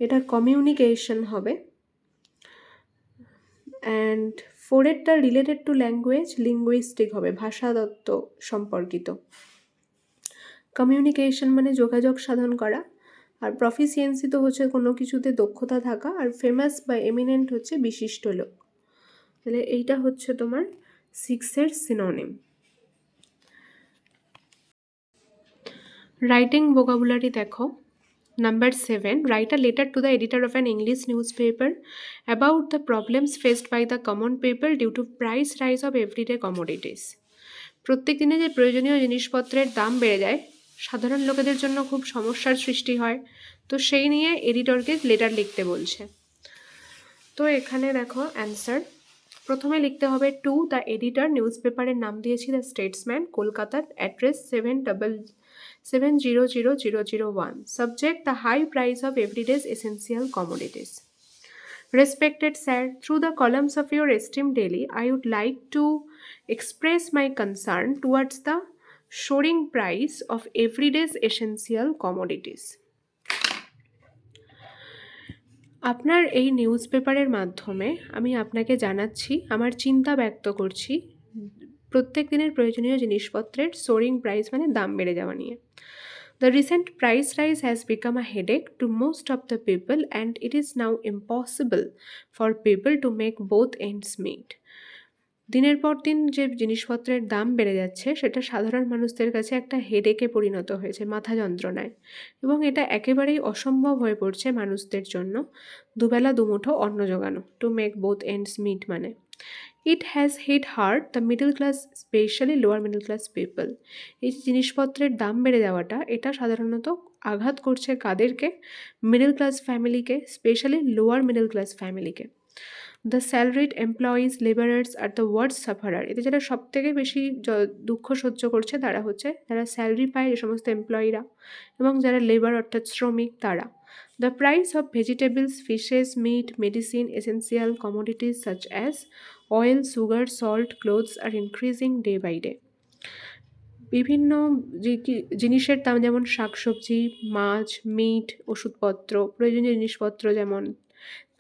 A: এটা কমিউনিকেশন হবে। অ্যান্ড ফোরেরটা রিলেটেড টু ল্যাঙ্গুয়েজ, লিঙ্গুইস্টিক হবে, ভাষাতত্ত্ব সম্পর্কিত। কমিউনিকেশন মানে যোগাযোগ সাধন করা, আর প্রফিসিয়েন্সি তো হচ্ছে কোনো কিছুতে দক্ষতা থাকা, আর ফেমাস বা এমিনেন্ট হচ্ছে বিশিষ্ট লোক। তাহলে এইটা হচ্ছে তোমার 6 সিনোনিম। রাইটিং ভোকাবুলারি দেখো। Number 7, write a letter to the editor of an English newspaper about the problems faced by the common people due to price rise of everyday commodities. প্রত্যেক দিনে যে প্রয়োজনীয় জিনিসপত্রের দাম বেড়ে যায়, সাধারণ লোকেদের জন্য খুব সমস্যার সৃষ্টি হয়, তো সেই নিয়ে এডিটরকে লেটার লিখতে বলছে। তো এখানে দেখো অ্যান্সার, প্রথমে লিখতে হবে টু দ্য এডিটর, নিউজ পেপারের নাম দিয়েছি দ্য স্টেটসম্যান, কলকাতার, address 7000001, subject the high price of everyday's essential commodities. Respected sir, through the columns of your esteemed daily, I would like to express my concern towards the soaring price of everyday's essential commodities. আপনার এই news পেপারের মাধ্যমে আমি আপনাকে জানাচ্ছি, আমার চিন্তা ব্যক্ত করছি প্রত্যেক দিনের প্রয়োজনীয় জিনিসপত্রের সোরিং প্রাইস মানে দাম বেড়ে যাওয়া নিয়ে। The recent price rise has become a headache to most of the people, and it is now impossible for people to make both ends meet. দিনের পর দিন যে জিনিসপত্রের দাম বেড়ে যাচ্ছে সেটা সাধারণ মানুষদের কাছে একটা হেডেকে পরিণত হয়েছে, মাথা যন্ত্রণায়, এবং এটা একেবারেই অসম্ভব হয়ে পড়ছে মানুষদের জন্য দুবেলা দুমুঠো অন্ন জোগানো, to make both ends meet মানে। It has hit hard the middle class, specially lower middle class people. এই জিনিসপত্রের দাম বেড়ে যাওয়াটা এটা সাধারণত আঘাত করছে কাদেরকে? মিডল ক্লাস ফ্যামিলিকে, স্পেশালি লোয়ার মিডল ক্লাস ফ্যামিলিকে। The salaried employees, labourers are the worst sufferer. এতে যারা সব থেকে বেশি দুঃখ সহ্য করছে তারা হচ্ছে যারা স্যালারি পায়, যে সমস্ত এমপ্লয়িরা, এবং যারা লেবার অর্থাৎ শ্রমিক তারা। The price of vegetables, fishes, meat, medicine, essential commodities such as oil, sugar, salt, clothes are increasing day by day. বিভিন্ন জিনিসের দাম, যেমন শাকসবজি, মাছ, মিট, ওষুধপত্র, প্রয়োজনীয় জিনিসপত্র যেমন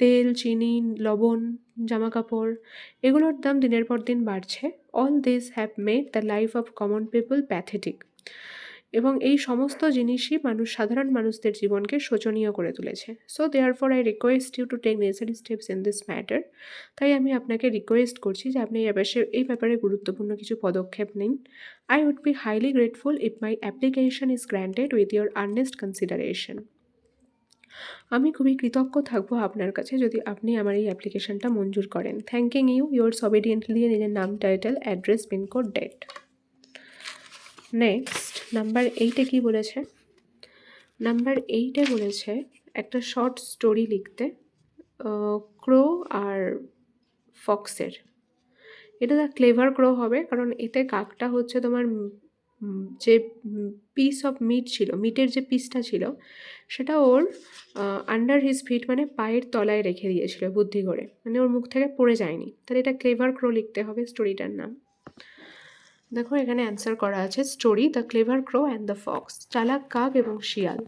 A: তেল, চিনি, লবণ, জামা কাপড়, এগুলোর দাম দিনের পর দিন বাড়ছে। All this have made the life of common people pathetic. এবং এই সমস্ত জিনিসই সাধারণ মানুষদের জীবনকে শোচনীয় করে তুলেছে। So therefore I request you to take necessary steps in this matter. তাই আমি আপনাকে রিকোয়েস্ট করছি যে আপনি এই ব্যাপারে গুরুত্বপূর্ণ কিছু পদক্ষেপ নিন। I would be highly grateful if my application is granted with your earnest consideration. আমি খুবই কৃতজ্ঞ থাকবো আপনার কাছে যদি আপনি আমার এই অ্যাপ্লিকেশনটা মঞ্জুর করেন। থ্যাঙ্কিং ইউ, ইয়োর্স অবিডিয়েন্টলি, দিয়ে নিজের নাম, title, address, pin code, date. Next number 8-এ কী বলেছে? নাম্বার 8-এ বলেছে একটা শর্ট স্টোরি লিখতে, ক্রো আর ফক্সের। এটা দ্য ক্লেভার ক্রো হবে, কারণ এতে কাকটা হচ্ছে তোমার যে পিস অফ মিট ছিল, মিটের যে পিসটা ছিল সেটা ওর আন্ডার হিজ ফিট মানে পায়ের তলায় রেখে দিয়েছিল বুদ্ধি করে, মানে ওর মুখ থেকে পড়ে যায়নি। তাহলে এটা ক্লেভার ক্রো লিখতে হবে স্টোরিটার নাম। দেখো এখানে অ্যান্সার করা আছে story the clever crow and the fox, চালাক কাক এবং শিয়াল।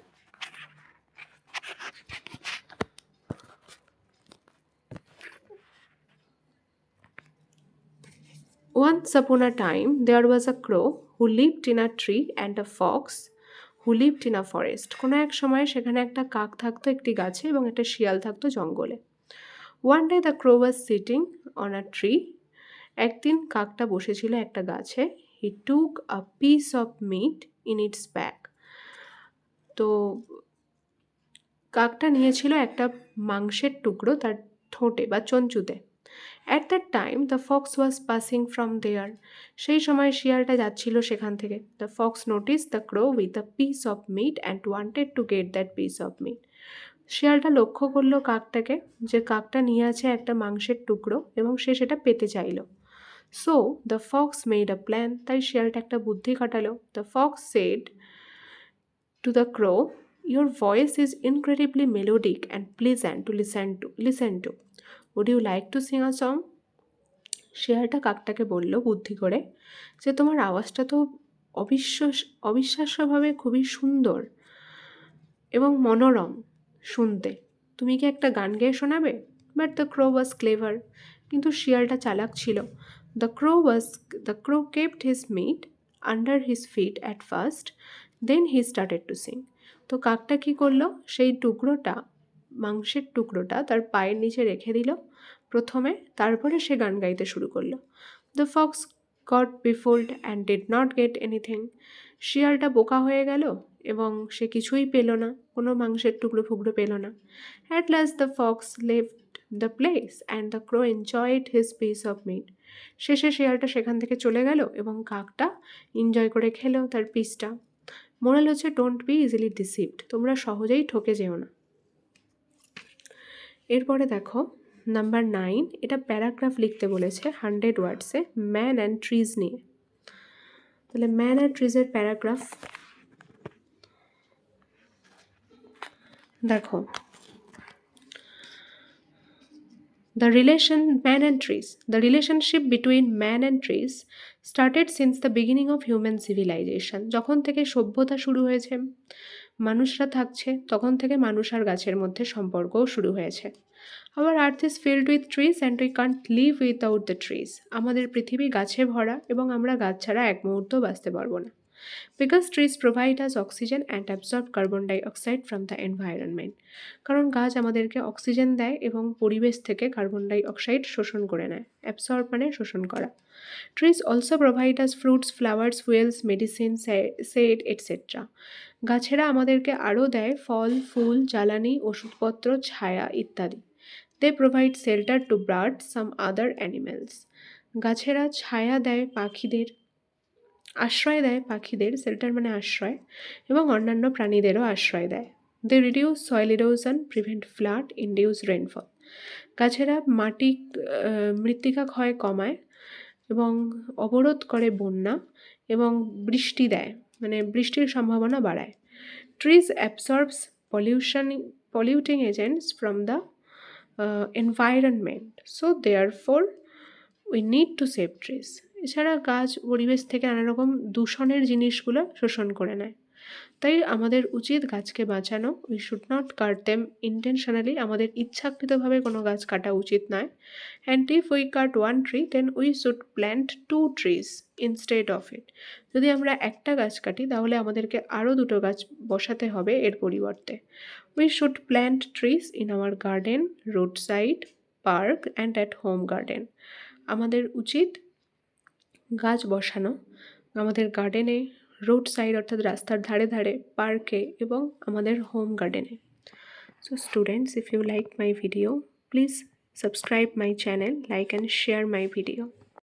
A: Once upon a time, there was a crow who lived in a tree and a fox who lived in a forest. কোনো এক সময় সেখানে একটা কাক থাকতো একটি গাছে এবং একটা শিয়াল থাকতো জঙ্গলে। One day the crow was sitting on a tree. একদিন কাকটা বসেছিল একটা গাছে। He took a piece of meat in its back. তো কাকটা নিয়েছিল একটা মাংসের টুকরো তার ঠোঁটে বা চঞ্চুতে। At that time the fox was passing from there. সেই সময় শিয়ালটা যাচ্ছিল সেখান থেকে। The fox noticed the crow with a piece of meat and wanted to get that piece of meat. শিয়ালটা লক্ষ্য করলো কাকটাকে, যে কাকটা নিয়ে আছে একটা মাংসের টুকরো এবং সে সেটা পেতে চাইল। So the fox made a plan. তাই শিয়ালটা একটা বুদ্ধি খাটালো। The fox said to the crow, your voice is incredibly melodic and pleasant to listen to. Would you like to sing a song? শিয়ালটা কাকটাকে বলল বুদ্ধি করে যে তোমার আওয়াজটা তো অবিশ্বাস্যভাবে খুবই সুন্দর এবং মনোরম শুনতে, তুমি কি একটা গান গেয়ে শোনাবে? But the crow was clever, কিন্তু শিয়ালটা চালাক ছিল। The crow kept his meat under his feet at first, then he started to sing. তো কাকটা কি করলো, সেই টুকরোটা, মাংসের টুকরোটা তার পায়ের নিচে রেখে দিল প্রথমে, তারপরে সে গান গাইতে শুরু করলো। The fox got befooled and did not get anything. শিয়ালটা বোকা হয়ে গেল এবং সে কিছুই পেল না, কোনো মাংসের টুকরো ফুকরো পেল না। At last the fox left the place and the crow enjoyed his piece of meat. শেষে শিয়ালটা সেখান থেকে চলে গেল এবং কাকটা এনজয় করে খেলো তার পিসটা। মোরাল হচ্ছে ডোন্ট বি ইজিলি ডিসিভড, তোমরা সহজেই ঠকে যেও না। এরপরে দেখো নাম্বার 9, এটা প্যারাগ্রাফ লিখতে বলেছে 100 ওয়ার্ডসে ম্যান অ্যান্ড ট্রিজ নিয়ে। তাহলে ম্যান অ্যান্ড ট্রিজের প্যারাগ্রাফ দেখো। The relationship between man and trees started since the beginning of human civilization. যখন থেকে সভ্যতা শুরু হয়েছে, মানুষরা থাকছে, তখন থেকে মানুষ আর গাছের মধ্যে সম্পর্কও শুরু হয়েছে। Our earth is filled with trees and we can't live without the trees. আমাদের পৃথিবী গাছে ভরা এবং আমরা গাছ ছাড়া এক মুহূর্তও বাঁচতে পারবো না। Because trees provide us oxygen and absorb carbon dioxide from the environment. কারণ গাছ আমাদেরকে অক্সিজেন দেয় এবং পরিবেশ থেকে কার্বন ডাই অক্সাইড শোষণ করে নেয়। অ্যাবসর্ব মানে শোষণ করা। Trees also provide us fruits, flowers, fuels, medicine, shade, etc. গাছেরা আমাদেরকে আরও দেয় ফল, ফুল, জ্বালানি, ওষুধপত্র, ছায়া ইত্যাদি। They provide shelter to birds, some other animals. গাছেরা ছায়া দেয় পাখিদের, আশ্রয় দেয় পাখিদের, শেল্টার মানে আশ্রয়, এবং অন্যান্য প্রাণীদেরও আশ্রয় দেয়। They reduce soil erosion, prevent flood, induce rainfall. গাছেরা মৃত্তিকা ক্ষয় কমায় এবং অবরোধ করে বন্যা এবং বৃষ্টি দেয়, মানে বৃষ্টির সম্ভাবনা বাড়ায়। Trees absorbs polluting agents from the environment, so therefore we need to save trees. এছাড়া গাছ পরিবেশ থেকে নানা রকম দূষণের জিনিসগুলো শোষণ করে নেয়, তাই আমাদের উচিত গাছকে বাঁচানো। We should not cut them intentionally, আমাদের ইচ্ছাকৃতভাবে কোনো গাছ কাটা উচিত নয়। And if we cut one tree then we should plant 2 trees instead of it. যদি আমরা একটা গাছ কাটি তাহলে আমাদেরকে আরও 2টো গাছ বসাতে হবে এর পরিবর্তে। We should plant trees in our garden, road side, park and at home garden. আমাদের উচিত গাছ বসানো আমাদের গার্ডেনে, রোড সাইড অর্থাৎ রাস্তার ধারে ধারে, পার্কে এবং আমাদের হোম গার্ডেনে। So students, if you like my video, please subscribe my channel, like and share my video.